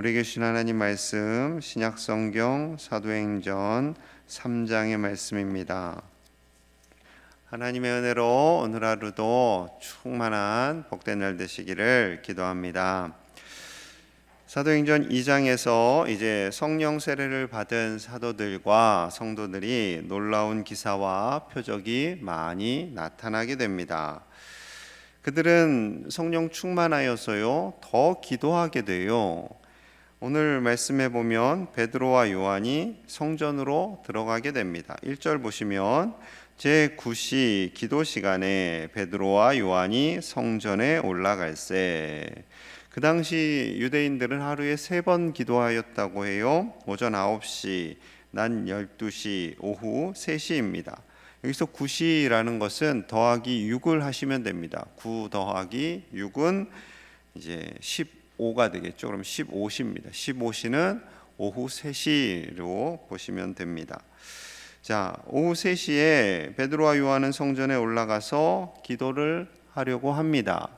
우리에게 주신 하나님 말씀 신약성경 사도행전 3장의 말씀입니다. 하나님의 은혜로 오늘 하루도 충만한 복된 날 되시기를 기도합니다. 사도행전 2장에서 이제 성령 세례를 받은 사도들과 성도들이 놀라운 기사와 표적이 많이 나타나게 됩니다. 그들은 성령 충만하여서요 더 기도하게 돼요. 오늘 말씀해 보면 베드로와 요한이 성전으로 들어가게 됩니다. 1절 보시면 제9시 기도 시간에 베드로와 요한이 성전에 올라갈세. 그 당시 유대인들은 하루에 3번 기도하였다고 해요. 오전 9시, 낮 12시, 오후 3시입니다. 여기서 9시라는 것은 더하기 6을 하시면 됩니다. 9 더하기 6은 이제 15가 되겠죠. 그럼 15시입니다. 15시는 오후 3시로 보시면 됩니다. 자, 오후 3시에 베드로와 요한은 성전에 올라가서 기도를 하려고 합니다.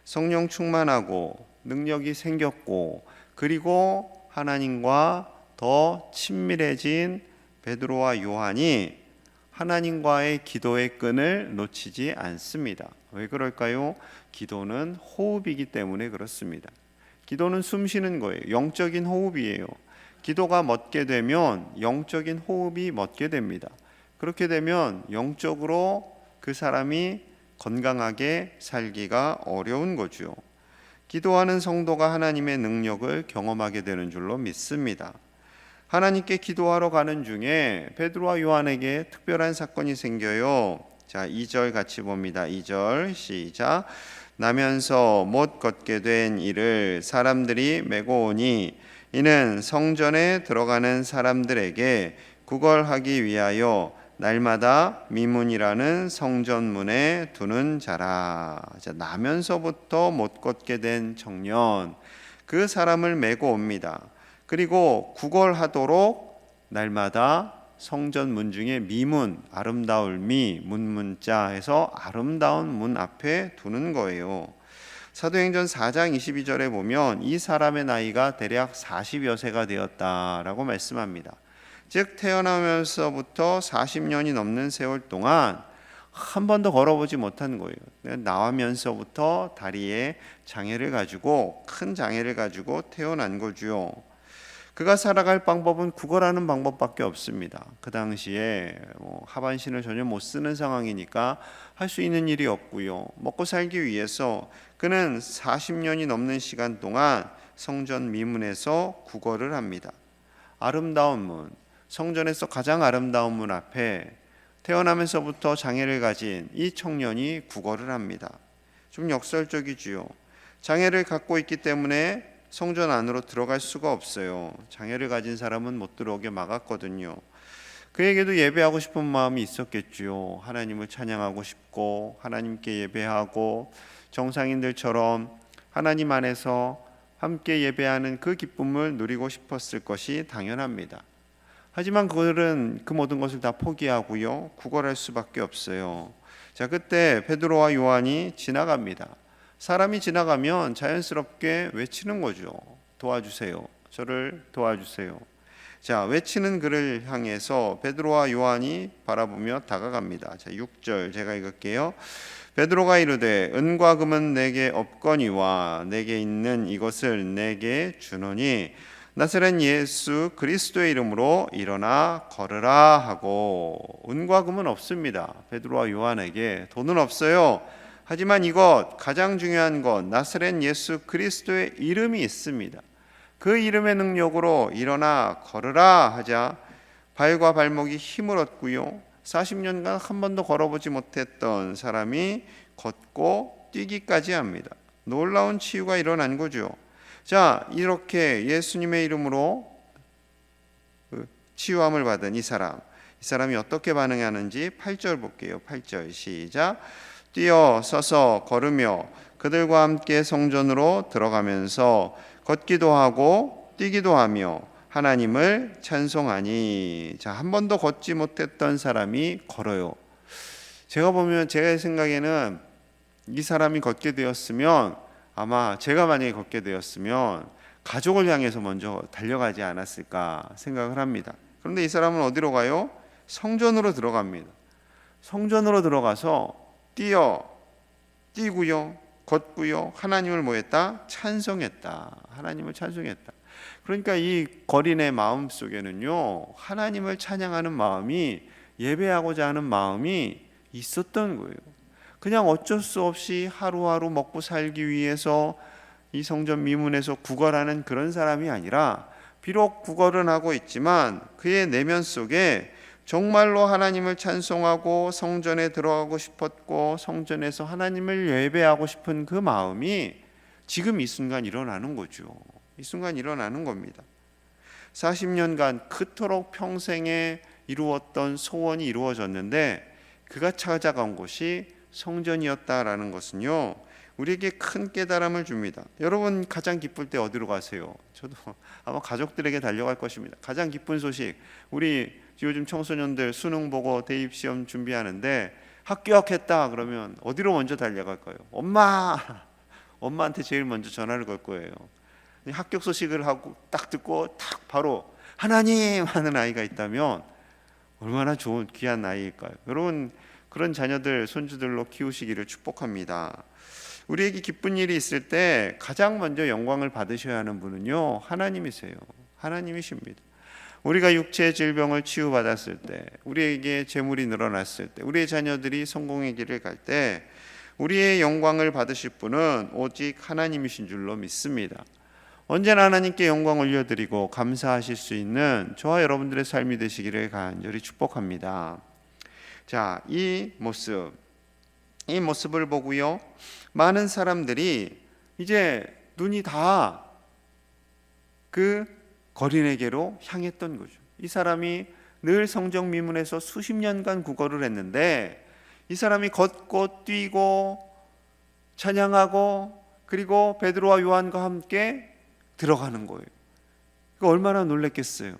성령 충만하고 능력이 생겼고 그리고 하나님과 더 친밀해진 베드로와 요한이 하나님과의 기도의 끈을 놓치지 않습니다. 왜 그럴까요? 기도는 호흡이기 때문에 그렇습니다. 기도는 숨 쉬는 거예요. 영적인 호흡이에요. 기도가 멎게 되면 영적인 호흡이 멎게 됩니다. 그렇게 되면 영적으로 그 사람이 건강하게 살기가 어려운 거죠. 기도하는 성도가 하나님의 능력을 경험하게 되는 줄로 믿습니다. 하나님께 기도하러 가는 중에 베드로와 요한에게 특별한 사건이 생겨요. 자, 2절 같이 봅니다. 2절 시작. 나면서 못 걷게 된 이를 사람들이 메고 오니 이는 성전에 들어가는 사람들에게 구걸하기 위하여 날마다 미문이라는 성전문에 두는 자라. 자, 나면서부터 못 걷게 된 청년, 그 사람을 메고 옵니다. 그리고 구걸하도록 날마다 성전 문 중에 미문, 아름다울 미, 문문자 해서 아름다운 문 앞에 두는 거예요. 사도행전 4장 22절에 보면 이 사람의 나이가 대략 40여 세가 되었다라고 말씀합니다. 즉 태어나면서부터 40년이 넘는 세월 동안 한 번도 걸어보지 못한 거예요. 나오면서부터 다리에 장애를 가지고 큰 장애를 가지고 태어난 거죠. 그가 살아갈 방법은 구걸하는 방법밖에 없습니다. 그 당시에 하반신을 전혀 못 쓰는 상황이니까 할 수 있는 일이 없고요. 먹고 살기 위해서 그는 40년이 넘는 시간 동안 성전 미문에서 구걸을 합니다. 아름다운 문, 성전에서 가장 아름다운 문 앞에 태어나면서부터 장애를 가진 이 청년이 구걸을 합니다. 좀 역설적이지요. 장애를 갖고 있기 때문에 성전 안으로 들어갈 수가 없어요. 장애를 가진 사람은 못 들어오게 막았거든요. 그에게도 예배하고 싶은 마음이 있었겠지요. 하나님을 찬양하고 싶고 하나님께 예배하고 정상인들처럼 하나님 안에서 함께 예배하는 그 기쁨을 누리고 싶었을 것이 당연합니다. 하지만 그들은 그 모든 것을 다 포기하고요. 구걸할 수밖에 없어요. 자, 그때 베드로와 요한이 지나갑니다. 사람이 지나가면 자연스럽게 외치는 거죠. 도와주세요. 저를 도와주세요. 자, 외치는 그를 향해서 베드로와 요한이 바라보며 다가갑니다. 자, 6절 제가 읽을게요. 베드로가 이르되 은과 금은 내게 없거니와 내게 있는 이것을 내게 주노니 나사렛 예수 그리스도의 이름으로 일어나 걸으라 하고. 은과 금은 없습니다. 베드로와 요한에게 돈은 없어요. 하지만 이것 가장 중요한 것 나사렛 예수 그리스도의 이름이 있습니다. 그 이름의 능력으로 일어나 걸으라 하자 발과 발목이 힘을 얻고요. 40년간 한 번도 걸어보지 못했던 사람이 걷고 뛰기까지 합니다. 놀라운 치유가 일어난 거죠. 자, 이렇게 예수님의 이름으로 치유함을 받은 이 사람이 어떻게 반응하는지 8절 볼게요. 8절 시작. 뛰어 서서 걸으며 그들과 함께 성전으로 들어가면서 걷기도 하고 뛰기도 하며 하나님을 찬송하니. 자, 한 번도 걷지 못했던 사람이 걸어요. 제가 생각에는 이 사람이 걷게 되었으면, 아마 제가 만약에 걷게 되었으면 가족을 향해서 먼저 달려가지 않았을까 생각을 합니다. 그런데 이 사람은 어디로 가요? 성전으로 들어갑니다. 성전으로 들어가서 뛰고요, 걷고요, 하나님을 뭐했다? 찬송했다. 하나님을 찬송했다. 그러니까 이 거린의 마음 속에는요, 하나님을 찬양하는 마음이, 예배하고자 하는 마음이 있었던 거예요. 그냥 어쩔 수 없이 하루하루 먹고 살기 위해서 이 성전 미문에서 구걸하는 그런 사람이 아니라, 비록 구걸은 하고 있지만 그의 내면 속에 정말로 하나님을 찬송하고 성전에 들어가고 싶었고 성전에서 하나님을 예배하고 싶은 그 마음이 지금 이 순간 일어나는 거죠. 이 순간 일어나는 겁니다. 40년간 그토록 평생에 이루었던 소원이 이루어졌는데 그가 찾아간 곳이 성전이었다라는 것은요, 우리에게 큰 깨달음을 줍니다. 여러분 가장 기쁠 때 어디로 가세요? 저도 아마 가족들에게 달려갈 것입니다. 가장 기쁜 소식, 우리 요즘 청소년들 수능 보고 대입 시험 준비하는데 합격했다 그러면 어디로 먼저 달려갈까요? 엄마한테 제일 먼저 전화를 걸 거예요. 합격 소식을 하고 딱 듣고 딱 바로 하나님 하는 아이가 있다면 얼마나 좋은 귀한 아이일까요? 여러분 그런 자녀들 손주들로 키우시기를 축복합니다. 우리에게 기쁜 일이 있을 때 가장 먼저 영광을 받으셔야 하는 분은요, 하나님이세요. 하나님이십니다. 우리가 육체의 질병을 치유받았을 때, 우리에게 재물이 늘어났을 때, 우리의 자녀들이 성공의 길을 갈 때 우리의 영광을 받으실 분은 오직 하나님이신 줄로 믿습니다. 언제나 하나님께 영광 올려드리고 감사하실 수 있는 저와 여러분들의 삶이 되시기를 간절히 축복합니다. 자, 이 모습을 보고요, 많은 사람들이 이제 눈이 다 그 거린에게로 향했던 거죠. 이 사람이 늘 성전 미문에서 수십 년간 구걸을 했는데 이 사람이 걷고 뛰고 찬양하고 그리고 베드로와 요한과 함께 들어가는 거예요. 얼마나 놀랐겠어요.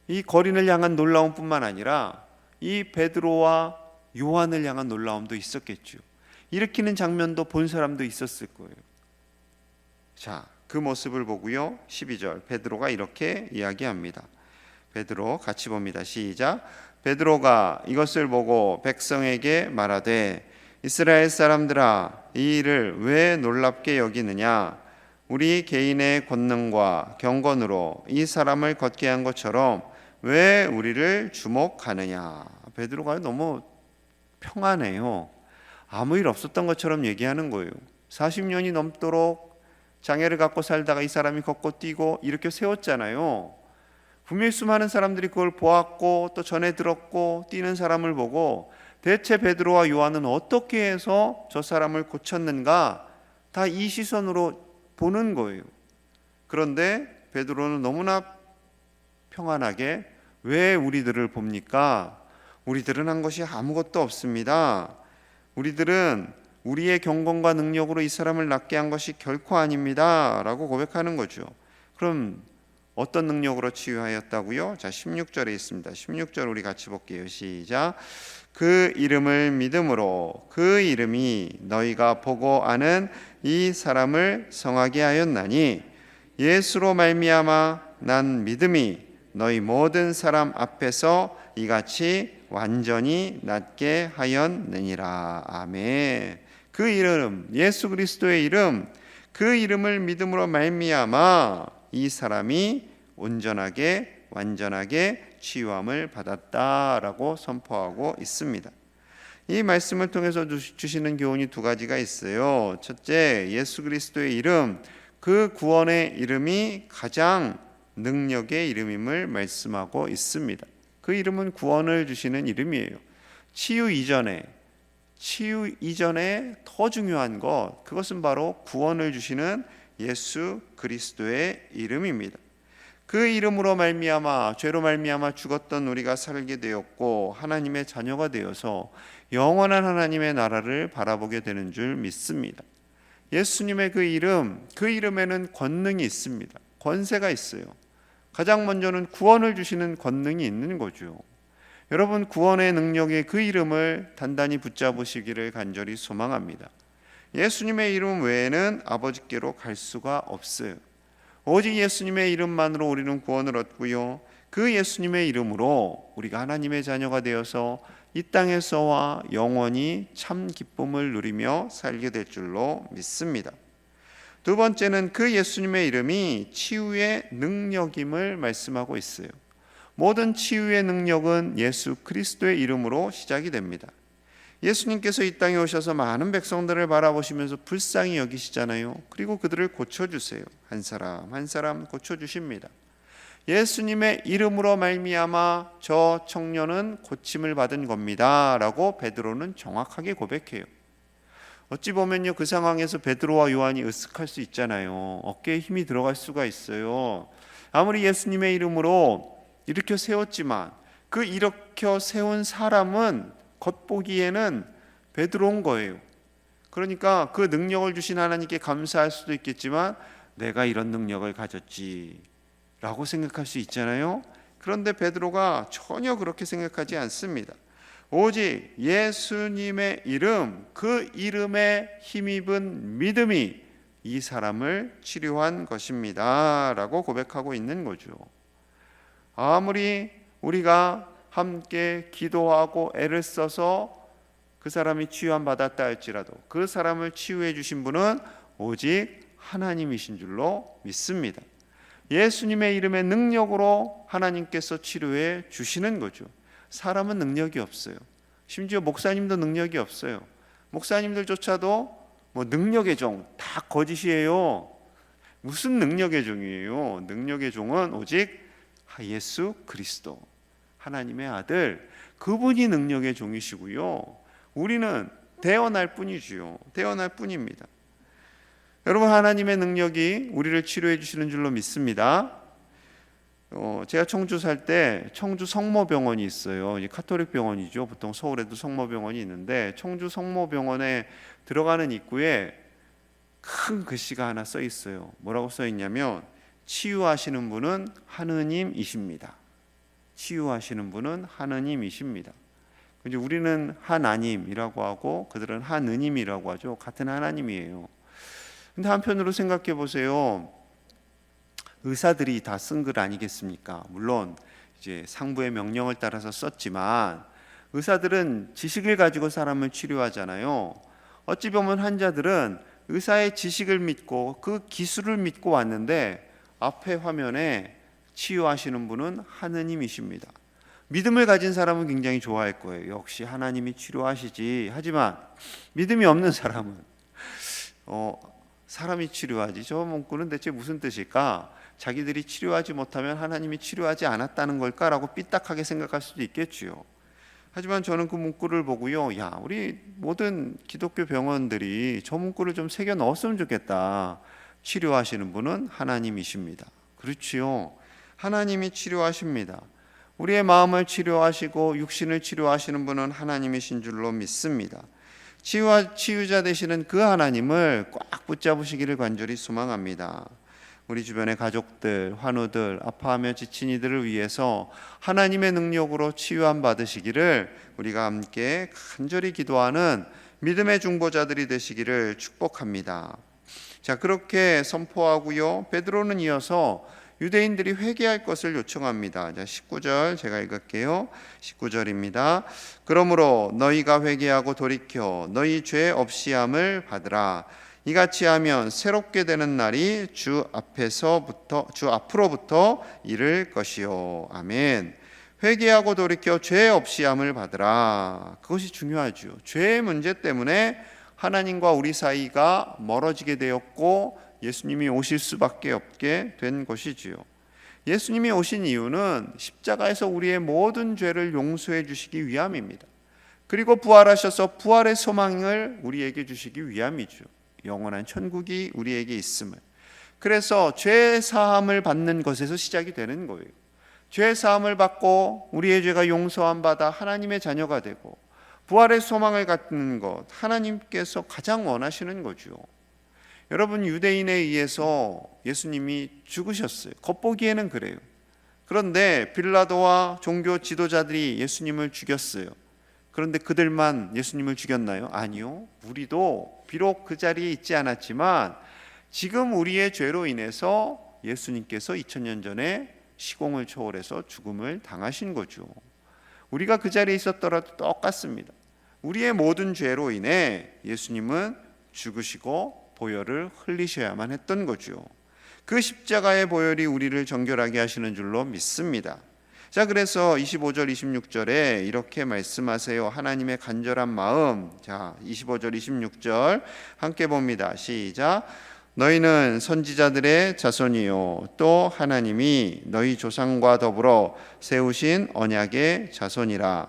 이 거린을 향한 놀라움 뿐만 아니라 이 베드로와 요한을 향한 놀라움도 있었겠죠. 일으키는 장면도 본 사람도 있었을 거예요. 자, 그 모습을 보고요, 12절 베드로가 이렇게 이야기합니다. 베드로 같이 봅니다. 시작. 베드로가 이것을 보고 백성에게 말하되 이스라엘 사람들아, 이 일을 왜 놀랍게 여기느냐? 우리 개인의 권능과 경건으로 이 사람을 걷게 한 것처럼 왜 우리를 주목하느냐? 베드로가 너무 평안해요. 아무 일 없었던 것처럼 얘기하는 거예요. 40년이 넘도록 장애를 갖고 살다가 이 사람이 걷고 뛰고 이렇게 세웠잖아요. 분명히 수많은 사람들이 그걸 보았고 또 전에 들었고 뛰는 사람을 보고 대체 베드로와 요한은 어떻게 해서 저 사람을 고쳤는가, 다 이 시선으로 보는 거예요. 그런데 베드로는 너무나 평안하게 왜 우리들을 봅니까? 우리들은 한 것이 아무것도 없습니다. 우리들은 우리의 경건과 능력으로 이 사람을 낫게 한 것이 결코 아닙니다 라고 고백하는 거죠. 그럼 어떤 능력으로 치유하였다고요? 자, 16절에 있습니다. 16절 우리 같이 볼게요. 시작. 그 이름을 믿음으로 그 이름이 너희가 보고 아는 이 사람을 성하게 하였나니 예수로 말미암아 난 믿음이 너희 모든 사람 앞에서 이같이 완전히 낫게 하였느니라. 아멘. 그 이름, 예수 그리스도의 이름, 그 이름을 믿음으로 말미암아 이 사람이 온전하게 완전하게 치유함을 받았다라고 선포하고 있습니다. 이 말씀을 통해서 주시는 교훈이 두 가지가 있어요. 첫째, 예수 그리스도의 이름, 그 구원의 이름이 가장 능력의 이름임을 말씀하고 있습니다. 그 이름은 구원을 주시는 이름이에요. 치유 이전에 더 중요한 것, 그것은 바로 구원을 주시는 예수 그리스도의 이름입니다. 그 이름으로 말미암아 죄로 말미암아 죽었던 우리가 살게 되었고 하나님의 자녀가 되어서 영원한 하나님의 나라를 바라보게 되는 줄 믿습니다. 예수님의 그 이름에는 권능이 있습니다. 권세가 있어요. 가장 먼저는 구원을 주시는 권능이 있는 거죠. 여러분, 구원의 능력의 그 이름을 단단히 붙잡으시기를 간절히 소망합니다. 예수님의 이름 외에는 아버지께로 갈 수가 없어요. 오직 예수님의 이름만으로 우리는 구원을 얻고요, 그 예수님의 이름으로 우리가 하나님의 자녀가 되어서 이 땅에서와 영원히 참 기쁨을 누리며 살게 될 줄로 믿습니다. 두 번째는 그 예수님의 이름이 치유의 능력임을 말씀하고 있어요. 모든 치유의 능력은 예수 그리스도의 이름으로 시작이 됩니다. 예수님께서 이 땅에 오셔서 많은 백성들을 바라보시면서 불쌍히 여기시잖아요. 그리고 그들을 고쳐주세요. 한 사람 한 사람 고쳐주십니다. 예수님의 이름으로 말미암아 저 청년은 고침을 받은 겁니다 라고 베드로는 정확하게 고백해요. 어찌 보면요, 그 상황에서 베드로와 요한이 으쓱할 수 있잖아요. 어깨에 힘이 들어갈 수가 있어요. 아무리 예수님의 이름으로 일으켜 세웠지만 그 일으켜 세운 사람은 겉보기에는 베드로인 거예요. 그러니까 그 능력을 주신 하나님께 감사할 수도 있겠지만 내가 이런 능력을 가졌지 라고 생각할 수 있잖아요. 그런데 베드로가 전혀 그렇게 생각하지 않습니다. 오직 예수님의 이름, 그 이름에 힘입은 믿음이 이 사람을 치료한 것입니다 라고 고백하고 있는 거죠. 아무리 우리가 함께 기도하고 애를 써서 그 사람이 치유함 받았다 할지라도 그 사람을 치유해 주신 분은 오직 하나님이신 줄로 믿습니다. 예수님의 이름의 능력으로 하나님께서 치료해 주시는 거죠. 사람은 능력이 없어요. 심지어 목사님도 능력이 없어요. 목사님들조차도 뭐 능력의 종, 다 거짓이에요. 무슨 능력의 종이에요? 능력의 종은 오직 예수 그리스도, 하나님의 아들, 그분이 능력의 종이시고요. 우리는 대언할 뿐이지요. 대언할 뿐입니다. 여러분, 하나님의 능력이 우리를 치료해 주시는 줄로 믿습니다. 제가 청주 살 때 청주 성모병원이 있어요. 카톨릭 병원이죠. 보통 서울에도 성모병원이 있는데 청주 성모병원에 들어가는 입구에 큰 글씨가 하나 써 있어요. 뭐라고 써 있냐면 치유하시는 분은 하느님이십니다. 치유하시는 분은 하느님이십니다. 이제 우리는 하나님이라고 하고 그들은 하느님이라고 하죠. 같은 하나님이에요. 근데 한편으로 생각해 보세요. 의사들이 다 쓴 글 아니겠습니까? 물론 이제 상부의 명령을 따라서 썼지만 의사들은 지식을 가지고 사람을 치료하잖아요. 어찌 보면 환자들은 의사의 지식을 믿고 그 기술을 믿고 왔는데 앞에 화면에 치유하시는 분은 하느님이십니다. 믿음을 가진 사람은 굉장히 좋아할 거예요. 역시 하나님이 치료하시지. 하지만 믿음이 없는 사람은 사람이 치료하지. 저 문구는 대체 무슨 뜻일까? 자기들이 치료하지 못하면 하나님이 치료하지 않았다는 걸까라고 삐딱하게 생각할 수도 있겠지요. 하지만 저는 그 문구를 보고요, 우리 모든 기독교 병원들이 저 문구를 좀 새겨 넣었으면 좋겠다. 치료하시는 분은 하나님이십니다. 그렇지요. 하나님이 치료하십니다. 우리의 마음을 치료하시고 육신을 치료하시는 분은 하나님이신 줄로 믿습니다. 치유자 되시는 그 하나님을 꽉 붙잡으시기를 간절히 소망합니다. 우리 주변의 가족들, 환우들, 아파하며 지친 이들을 위해서 하나님의 능력으로 치유함 받으시기를 우리가 함께 간절히 기도하는 믿음의 중보자들이 되시기를 축복합니다. 자, 그렇게 선포하고요. 베드로는 이어서 유대인들이 회개할 것을 요청합니다. 자, 19절 제가 읽을게요. 19절입니다. 그러므로 너희가 회개하고 돌이켜 너희 죄 없이함을 받으라. 이같이 하면 새롭게 되는 날이 주 앞으로부터 이를 것이요. 아멘. 회개하고 돌이켜 죄 없이함을 받으라. 그것이 중요하죠. 죄의 문제 때문에 하나님과 우리 사이가 멀어지게 되었고 예수님이 오실 수밖에 없게 된 것이지요. 예수님이 오신 이유는 십자가에서 우리의 모든 죄를 용서해 주시기 위함입니다. 그리고 부활하셔서 부활의 소망을 우리에게 주시기 위함이죠. 영원한 천국이 우리에게 있음을. 그래서 죄 사함을 받는 것에서 시작이 되는 거예요. 죄 사함을 받고 우리의 죄가 용서함 받아 하나님의 자녀가 되고 부활의 소망을 갖는 것, 하나님께서 가장 원하시는 거죠. 여러분, 유대인에 의해서 예수님이 죽으셨어요. 겉보기에는 그래요. 그런데 빌라도와 종교 지도자들이 예수님을 죽였어요. 그런데 그들만 예수님을 죽였나요? 아니요. 우리도 비록 그 자리에 있지 않았지만 지금 우리의 죄로 인해서 예수님께서 2000년 전에 시공을 초월해서 죽음을 당하신 거죠. 우리가 그 자리에 있었더라도 똑같습니다. 우리의 모든 죄로 인해 예수님은 죽으시고 보혈을 흘리셔야만 했던 거죠. 그 십자가의 보혈이 우리를 정결하게 하시는 줄로 믿습니다. 자, 그래서 25절 26절에 이렇게 말씀하세요. 하나님의 간절한 마음. 자, 25절 26절 함께 봅니다. 시작. 너희는 선지자들의 자손이요 또 하나님이 너희 조상과 더불어 세우신 언약의 자손이라.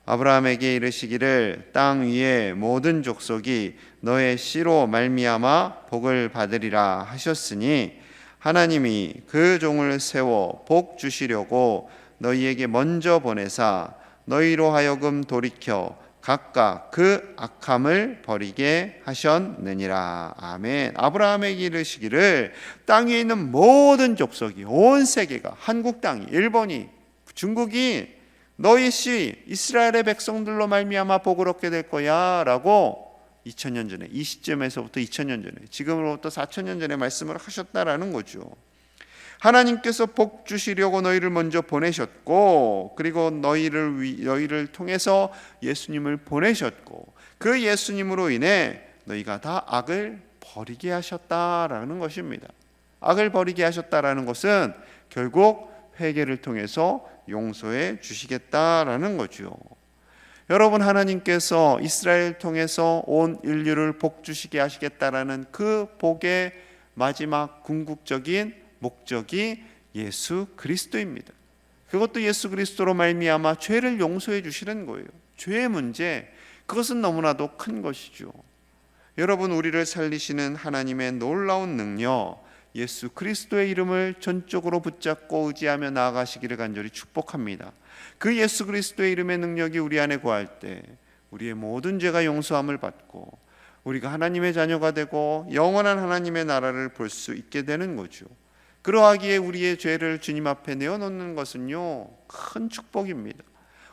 아브라함에게 이르시기를 땅 위의 모든 족속이 너의 씨로 말미암아 복을 받으리라 하셨으니 하나님이 그 종을 세워 복 주시려고 너희에게 먼저 보내사 너희로 하여금 돌이켜 각각 그 악함을 버리게 하셨느니라. 아멘. 아브라함에게 이르시기를 땅 위에 있는 모든 족속이, 온 세계가, 한국 땅이, 일본이, 중국이 너희 씨 이스라엘의 백성들로 말미암아 복을 얻게 될 거야 라고 2000년 전에, 이 시점에서부터 2000년 전에, 지금으로부터 4000년 전에 말씀을 하셨다라는 거죠. 하나님께서 복 주시려고 너희를 먼저 보내셨고, 그리고 너희를 통해서 예수님을 보내셨고, 그 예수님으로 인해 너희가 다 악을 버리게 하셨다라는 것입니다. 악을 버리게 하셨다라는 것은 결국 회개를 통해서 용서해 주시겠다라는 거죠. 여러분, 하나님께서 이스라엘을 통해서 온 인류를 복 주시게 하시겠다라는 그 복의 마지막 궁극적인 목적이 예수 그리스도입니다. 그것도 예수 그리스도로 말미암아 죄를 용서해 주시는 거예요. 죄의 문제, 그것은 너무나도 큰 것이죠. 여러분, 우리를 살리시는 하나님의 놀라운 능력, 예수 그리스도의 이름을 전적으로 붙잡고 의지하며 나아가시기를 간절히 축복합니다. 그 예수 그리스도의 이름의 능력이 우리 안에 거할 때 우리의 모든 죄가 용서함을 받고 우리가 하나님의 자녀가 되고 영원한 하나님의 나라를 볼 수 있게 되는 거죠. 그러하기에 우리의 죄를 주님 앞에 내어놓는 것은요, 큰 축복입니다.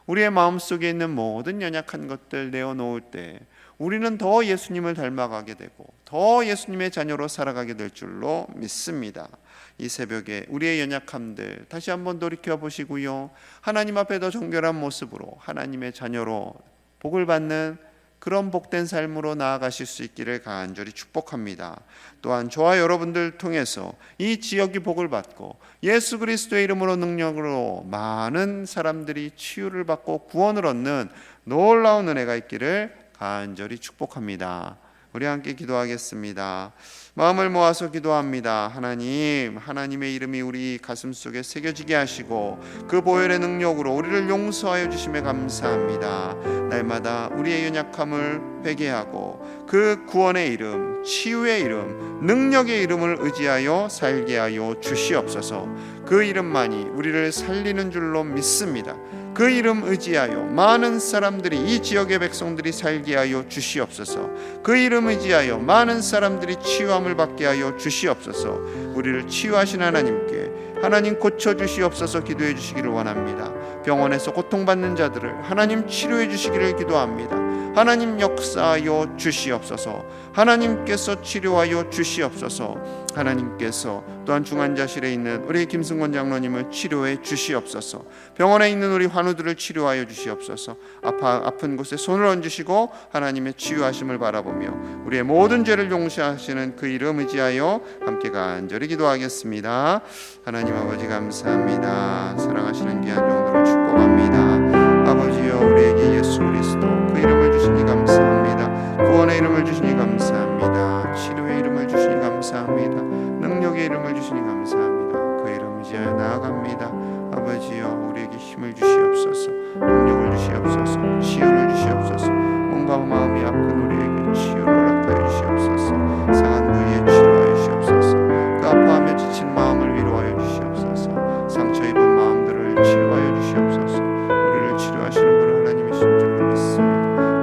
우리의 마음속에 있는 모든 연약한 것들 내어놓을 때 우리는 더 예수님을 닮아가게 되고 더 예수님의 자녀로 살아가게 될 줄로 믿습니다. 이 새벽에 우리의 연약함들 다시 한번 돌이켜보시고요, 하나님 앞에 더 정결한 모습으로 하나님의 자녀로 복을 받는 그런 복된 삶으로 나아가실 수 있기를 간절히 축복합니다. 또한 저와 여러분들 통해서 이 지역이 복을 받고 예수 그리스도의 이름으로 능력으로 많은 사람들이 치유를 받고 구원을 얻는 놀라운 은혜가 있기를 간절히 축복합니다. 우리 함께 기도하겠습니다. 마음을 모아서 기도합니다. 하나님, 하나님의 이름이 우리 가슴 속에 새겨지게 하시고 그 보혈의 능력으로 우리를 용서하여 주심에 감사합니다. 날마다 우리의 연약함을 회개하고 그 구원의 이름, 치유의 이름, 능력의 이름을 의지하여 살게 하여 주시옵소서. 그 이름만이 우리를 살리는 줄로 믿습니다. 그 이름 의지하여 많은 사람들이, 이 지역의 백성들이 살게 하여 주시옵소서. 그 이름 의지하여 많은 사람들이 치유함을 받게 하여 주시옵소서. 우리를 치유하신 하나님께 하나님 고쳐주시옵소서 기도해 주시기를 원합니다. 병원에서 고통받는 자들을 하나님 치료해 주시기를 기도합니다. 하나님 역사하여 주시옵소서. 하나님께서 치료하여 주시옵소서. 하나님께서 또한 중환자실에 있는 우리 김승권 장로님을 치료해 주시옵소서. 병원에 있는 우리 환우들을 치료하여 주시옵소서. 아픈 곳에 손을 얹으시고 하나님의 치유하심을 바라보며 우리의 모든 죄를 용서하시는 그 이름 의지하여 함께 간절히 기도하겠습니다. 하나님 아버지 감사합니다. 사랑하시는 귀한 종들을 축복합니다. 아버지여, 우리에게 예수 그리스도 그 이름을 주시니 감사합니다. 구원의 이름을 주시니 감사합니다. 치료의 이름을 주시니 감사합니다. 능력의 이름을 주시니 감사합니다. 그 이름 의지하여 나아갑니다. 아버지여, 우리에게 힘을 주시옵소서. 능력을 주시옵소서. 치유를 주시옵소서. 몸과 마음이 아픈 우리에게 치유를 허락하여 주시옵소서. 상한 부위에 치료하여 주시옵소서. 그 아파하며 지친 마음을 위로하여 주시옵소서. 상처 입은 마음들을 치유하여 주시옵소서. 우리를 치료하시는 분 하나님이신 줄로 믿습니다.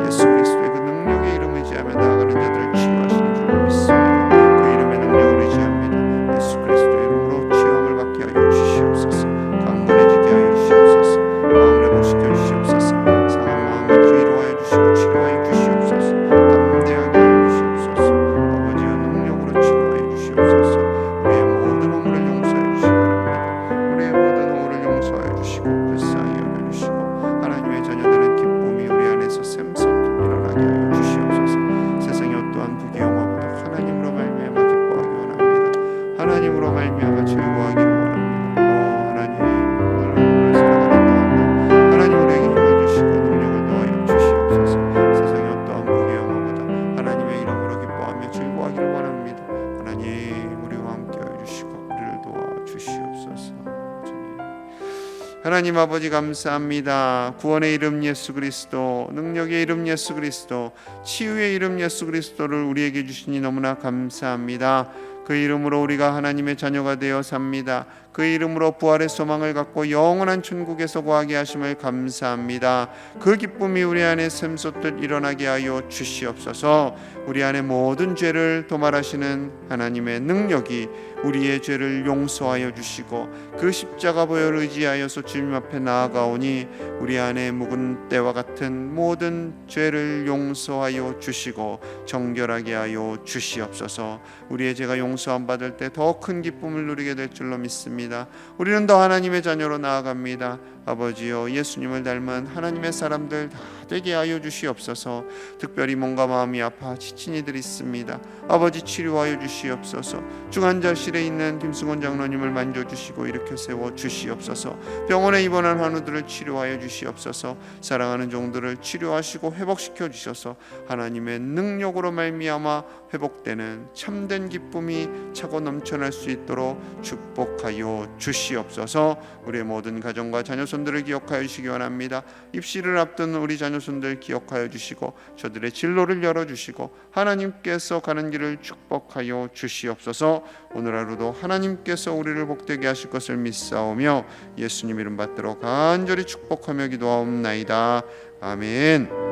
하나님 아버지 감사합니다. 구원의 이름 예수 그리스도, 능력의 이름 예수 그리스도, 치유의 이름 예수 그리스도를 우리에게 주시니 너무나 감사합니다. 그 이름으로 우리가 하나님의 자녀가 되어 삽니다. 그 이름으로 부활의 소망을 갖고 영원한 천국에서 거하게 하심을 감사합니다. 그 기쁨이 우리 안에 샘솟듯 일어나게 하여 주시옵소서. 우리 안에 모든 죄를 도말하시는 하나님의 능력이 우리의 죄를 용서하여 주시고 그 십자가 보혈을 의지하여서 주님 앞에 나아가오니 우리 안에 묵은 때와 같은 모든 죄를 용서하여 주시고 정결하게 하여 주시옵소서. 우리의 죄가 용서함 받을 때 더 큰 기쁨을 누리게 될 줄로 믿습니다. 우리는 더 하나님의 자녀로 나아갑니다. 아버지여, 예수님을 닮은 하나님의 사람들 다 되게 하여 주시옵소서. 특별히 몸과 마음이 아파 지친 이들이 있습니다. 아버지 치료하여 주시옵소서. 중환자실에 있는 김승원 장로님을 만져주시고 일으켜 세워 주시옵소서. 병원에 입원한 환우들을 치료하여 주시옵소서. 사랑하는 종들을 치료하시고 회복시켜 주셔서 하나님의 능력으로 말미암아 회복되는 참된 기쁨이 차고 넘쳐날 수 있도록 축복하여 주시옵소서. 우리의 모든 가정과 자녀손들을 기억하여 주시기 원합니다. 입시를 앞둔 우리 자녀손들 기억하여 주시고 저들의 진로를 열어주시고 하나님께서 가는 길을 축복하여 주시옵소서. 오늘 하루도 하나님께서 우리를 복되게 하실 것을 믿사오며 예수님 이름 받들어 간절히 축복하며 기도하옵나이다. 아멘.